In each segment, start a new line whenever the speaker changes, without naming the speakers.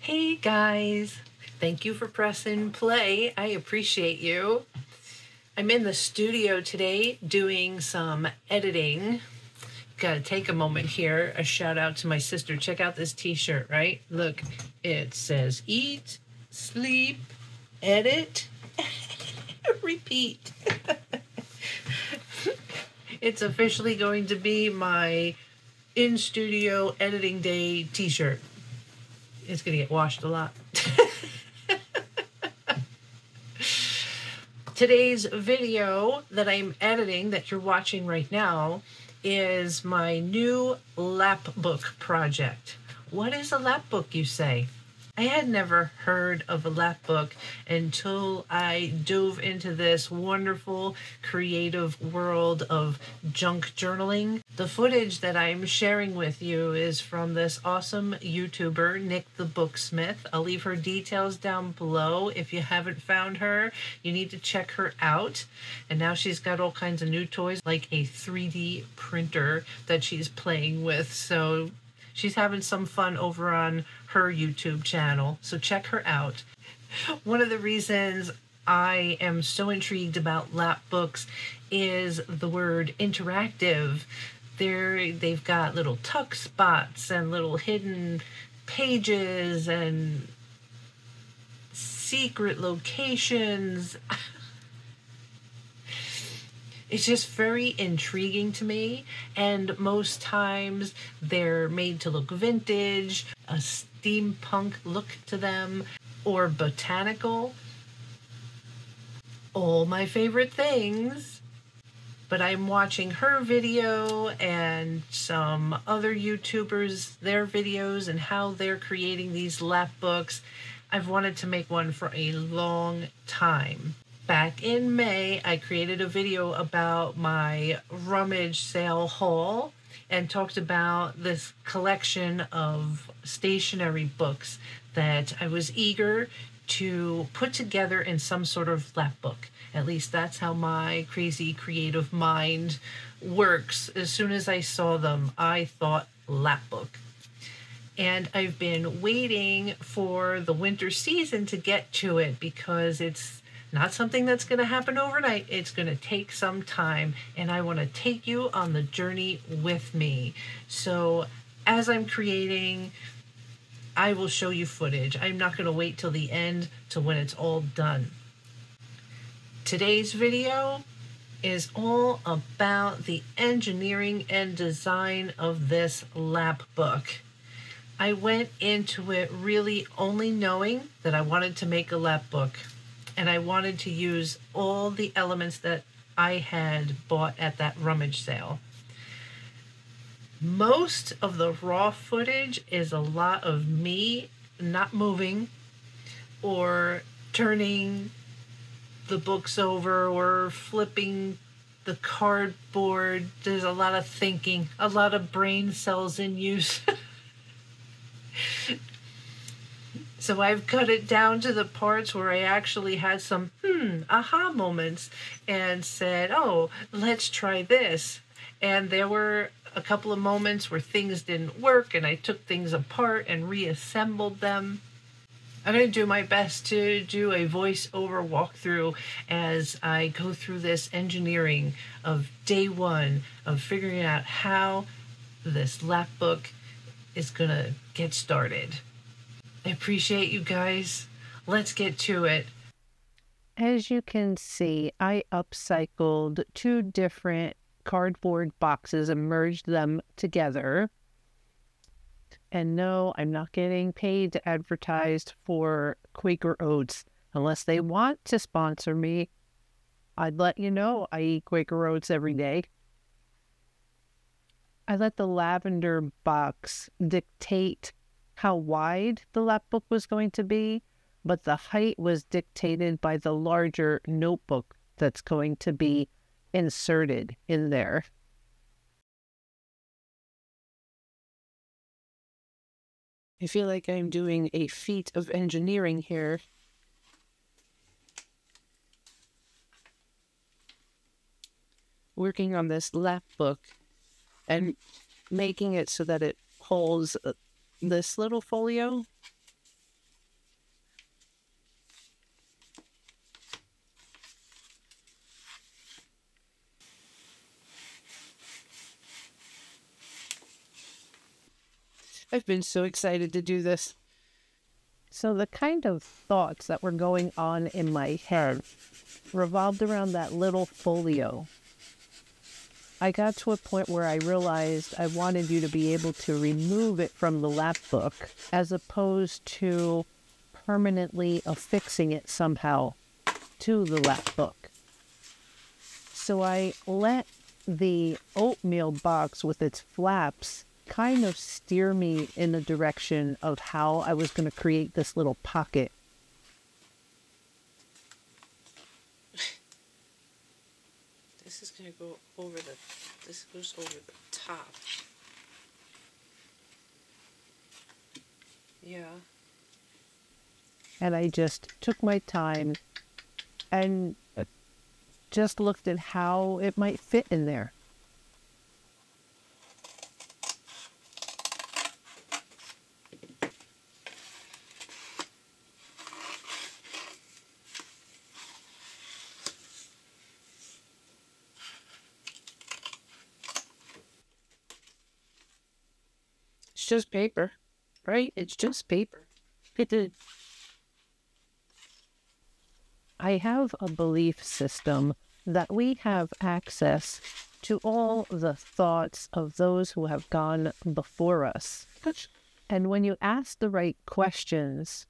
Hey guys, thank you for pressing play. I appreciate you. I'm in the studio today doing some editing. Gotta take a moment here. A shout out to my sister. Check out this t-shirt, right? Look, it says eat, sleep, edit, repeat. It's officially going to be my in-studio editing day t-shirt. It's going to get washed a lot. Today's video that I'm editing, that you're watching right now, is my new Lapbook project. What is a Lapbook, you say? I had never heard of a Lapbook until I dove into this wonderful creative world of junk journaling. The footage that I'm sharing with you is from this awesome YouTuber, Nick the Booksmith. I'll leave her details down below. If you haven't found her, you need to check her out. And now she's got all kinds of new toys, like a 3D printer that she's playing with. So she's having some fun over on her YouTube channel, so check her out. One of the reasons I am so intrigued about Lapbooks is the word interactive. They've got little tuck spots and little hidden pages and secret locations. It's just very intriguing to me, and most times they're made to look vintage, a steampunk look to them, or botanical. All my favorite things. But I'm watching her video and some other YouTubers, their videos, and how they're creating these Lapbooks. I've wanted to make one for a long time. Back in May, I created a video about my rummage sale haul and talked about this collection of stationery books that I was eager to put together in some sort of Lapbook. At least that's how my crazy creative mind works. As soon as I saw them, I thought Lapbook. And I've been waiting for the winter season to get to it because it's not something that's going to happen overnight. It's going to take some time, and I want to take you on the journey with me. So as I'm creating, I will show you footage. I'm not going to wait till the end to when it's all done. Today's video is all about the engineering and design of this Lapbook. I went into it really only knowing that I wanted to make a Lapbook. And I wanted to use all the elements that I had bought at that rummage sale. Most of the raw footage is a lot of me not moving or turning the books over or flipping the cardboard. There's a lot of thinking, a lot of brain cells in use. So I've cut it down to the parts where I actually had some aha moments and said, oh, let's try this. And there were a couple of moments where things didn't work and I took things apart and reassembled them. I'm going to do my best to do a voiceover walkthrough as I go through this engineering of day one of figuring out how this Lapbook is going to get started. I appreciate you guys. Let's get to it. As you can see, I upcycled 2 different cardboard boxes and merged them together. And no, I'm not getting paid to advertise for Quaker Oats. Unless they want to sponsor me, I'd let you know I eat Quaker Oats every day. I let the lavender box dictate how wide the Lapbook was going to be, but the height was dictated by the larger notebook that's going to be inserted in there. I feel like I'm doing a feat of engineering here. Working on this Lapbook and making it so that it holds this little folio
I've been so excited to do this. So the kind of thoughts that were going on in my head revolved around that little folio. I got to a point where I realized I wanted you to be able to remove it from the Lapbook as opposed to permanently affixing it somehow to the Lapbook. So I let the oatmeal box with its flaps kind of steer me in the direction of how I was going to create this little pocket.
This is going to go over this goes over the top. Yeah.
And I just took my time and just looked at how it might fit in there. It's just paper, right? It's just paper. I have a belief system that we have access to all the thoughts of those who have gone before us. And when you ask the right questions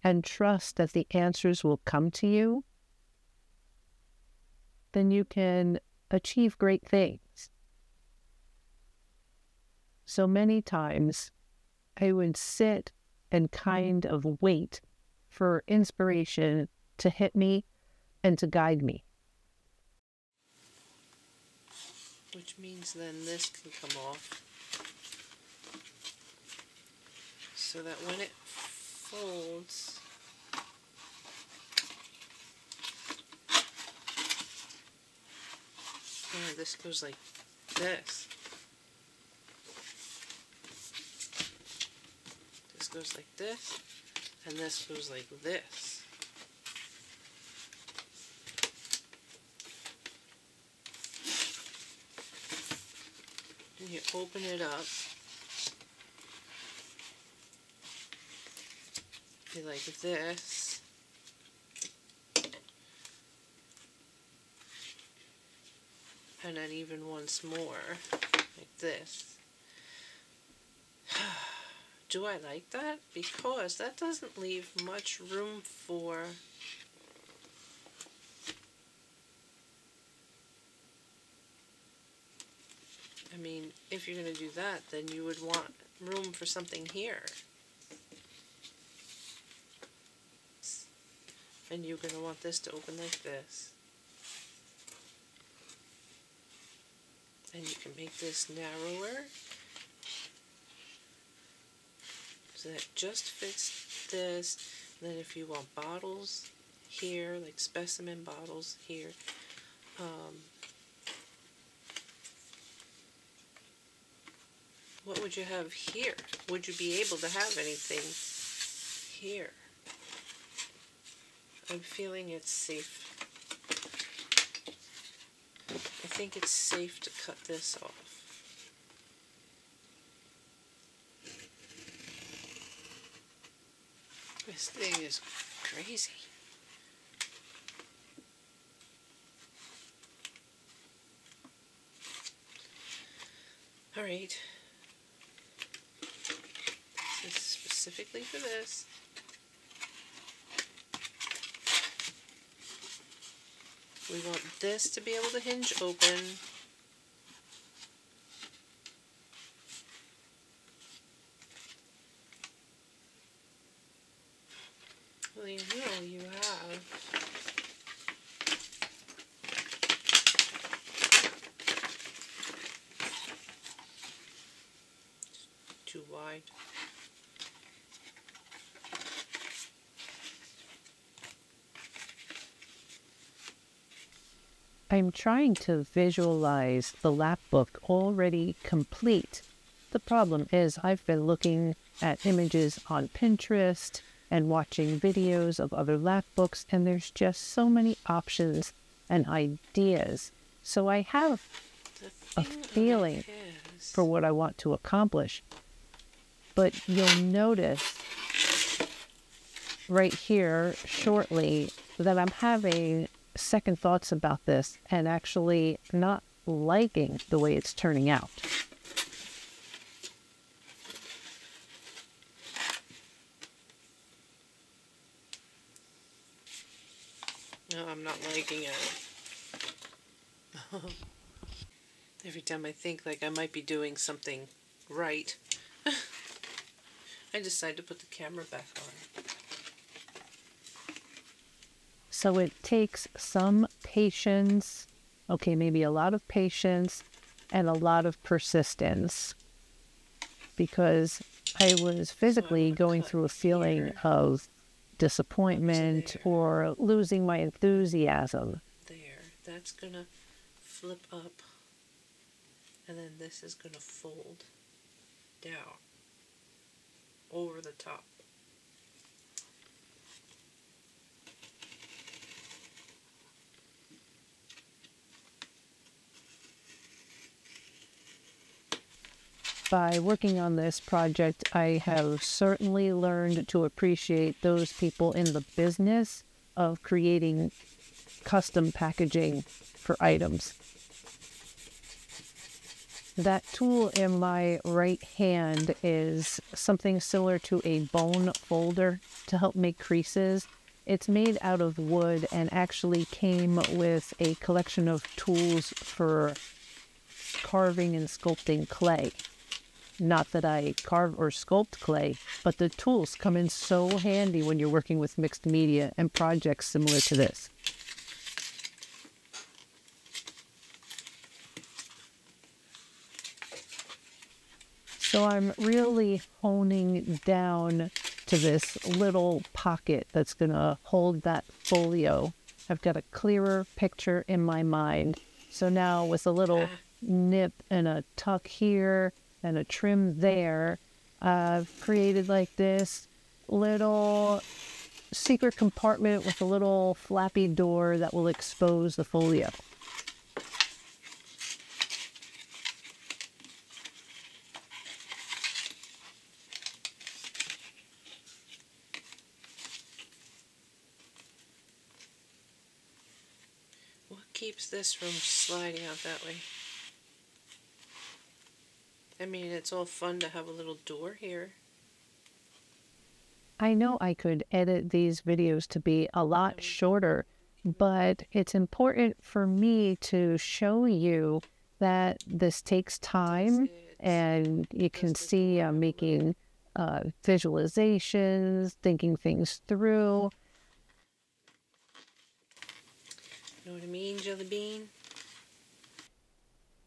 and trust that the answers will come to you, then you can achieve great things. So many times I would sit and kind of wait for inspiration to hit me and to guide me.
Which means then this can come off so that when it folds, this goes like this. This goes like this, and this goes like this. And you open it up, be like this, and then even once more, like this. Do I like that? Because that doesn't leave much room for if you're going to do that, then you would want room for something here. And you're going to want this to open like this. And you can make this narrower so that it just fits this. And then if you want bottles here, like specimen bottles here, what would you have here? Would you be able to have anything here? I'm feeling it's safe. I think it's safe to cut this off. This thing is crazy. All right. This is specifically for this. We want this to be able to hinge open. Well, you know you have too wide.
I'm trying to visualize the Lapbook already complete. The problem is I've been looking at images on Pinterest and watching videos of other Lapbooks, and there's just so many options and ideas. So I have a feeling for what I want to accomplish. But you'll notice right here shortly that I'm having second thoughts about this and actually not liking the way it's turning out.
No, I'm not liking it. Every time I think like I might be doing something right, I decide to put the camera back on.
So it takes some patience, okay, maybe a lot of patience and a lot of persistence, because I was physically going through a feeling of disappointment or losing my enthusiasm.
There, that's gonna flip up, and then this is gonna fold down over the top.
By working on this project, I have certainly learned to appreciate those people in the business of creating custom packaging for items. That tool in my right hand is something similar to a bone folder to help make creases. It's made out of wood and actually came with a collection of tools for carving and sculpting clay. Not that I carve or sculpt clay, but the tools come in so handy when you're working with mixed media and projects similar to this. So I'm really honing down to this little pocket that's going to hold that folio. I've got a clearer picture in my mind. So now with a little nip and a tuck here and a trim there, I've created like this little secret compartment with a little flappy door that will expose the folio.
What keeps this from sliding out that way? I mean, it's all fun to have a little door here.
I know I could edit these videos to be a lot shorter, but it's important for me to show you that this takes time, and you can see I'm making visualizations, thinking things through.
Know what I mean, Jelly Bean?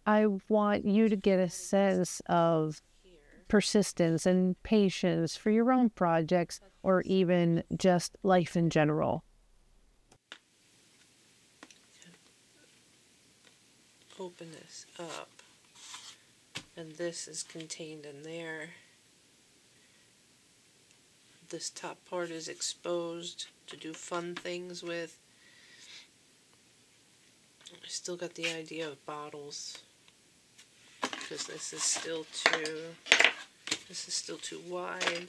I want you to get a sense of persistence and patience for your own projects or even just life in general.
Open this up, and this is contained in there. This top part is exposed to do fun things with. I still got the idea of bottles, because this is still too wide.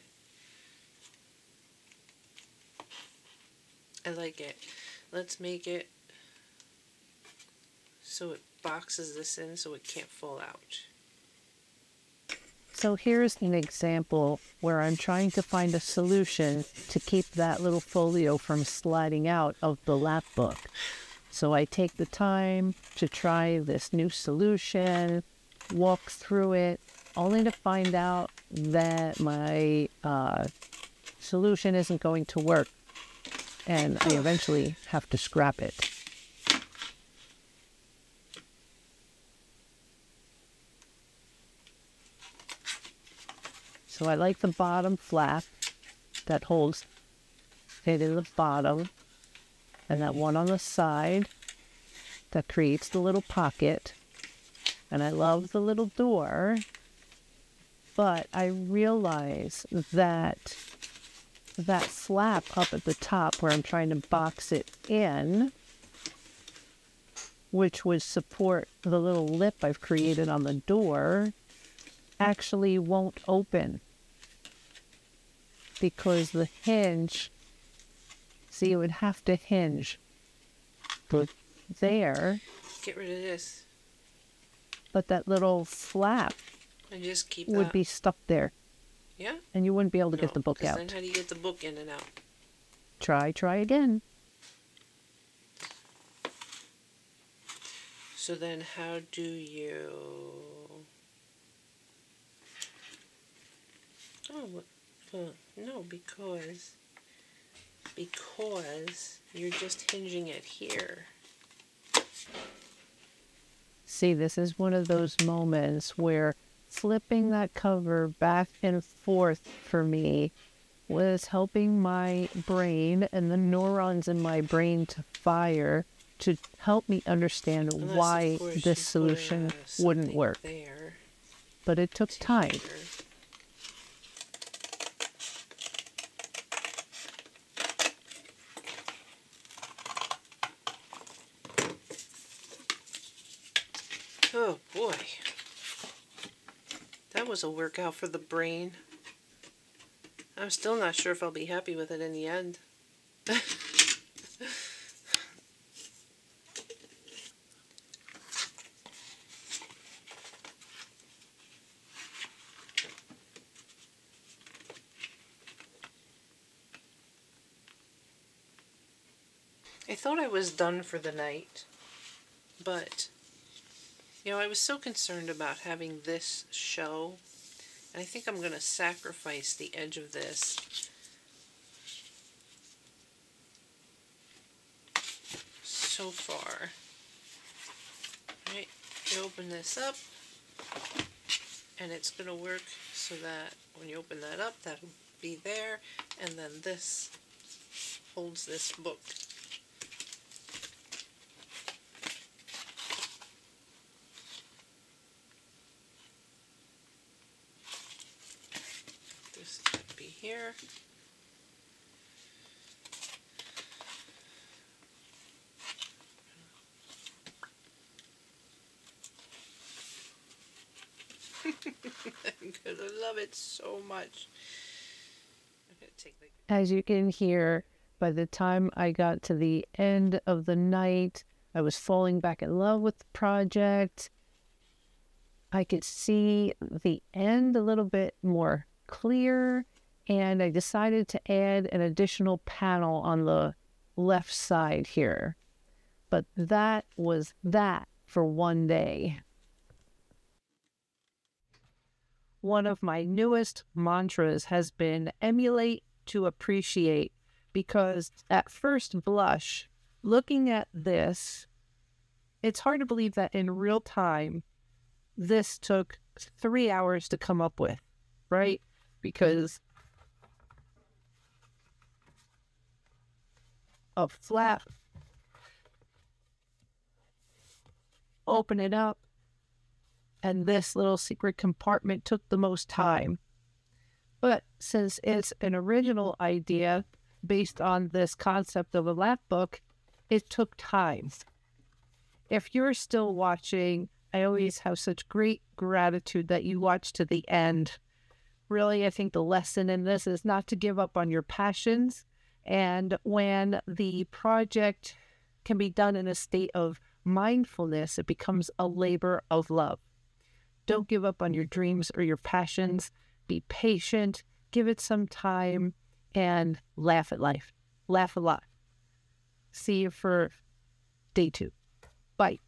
I like it. Let's make it so it boxes this in so it can't fall out.
So here's an example where I'm trying to find a solution to keep that little folio from sliding out of the Lapbook. So I take the time to try this new solution, walk through it, only to find out that my solution isn't going to work, and I eventually have to scrap it. So I like the bottom flap that holds it in the bottom, and that one on the side that creates the little pocket. And I love the little door, but I realize that that flap up at the top where I'm trying to box it in, which would support the little lip I've created on the door, actually won't open. because the hinge, see, it would have to hinge there.
Get rid of this.
But that little flap
And just keep
would
that.
be stuck there.
Yeah?
And you wouldn't be able to get the book out.
Then how do you get the book in and out?
Try again.
So then how do you... Oh, no, because you're just hinging it here.
See, this is one of those moments where flipping that cover back and forth for me was helping my brain and the neurons in my brain to fire to help me understand why this solution wouldn't work. But it took time.
Oh boy, that was a workout for the brain. I'm still not sure if I'll be happy with it in the end. I thought I was done for the night, but you know, I was so concerned about having this show, and I think I'm going to sacrifice the edge of this. So far. Right, you open this up, and it's going to work so that when you open that up, that'll be there, and then this holds this book. This could be here. I'm gonna love it so much. I'm gonna take
As you can hear, by the time I got to the end of the night, I was falling back in love with the project. I could see the end a little bit more clear, and I decided to add an additional panel on the left side here. But that was that for one day. One of my newest mantras has been emulate to appreciate, because at first blush, looking at this, it's hard to believe that in real time, this took 3 hours to come up with, right? Because a flap, open it up, and this little secret compartment took the most time. But since it's an original idea based on this concept of a Lapbook, it took time. If you're still watching, I always have such great gratitude that you watch to the end. Really, I think the lesson in this is not to give up on your passions. And when the project can be done in a state of mindfulness, it becomes a labor of love. Don't give up on your dreams or your passions. Be patient, give it some time, and laugh at life. Laugh a lot. See you for day 2. Bye.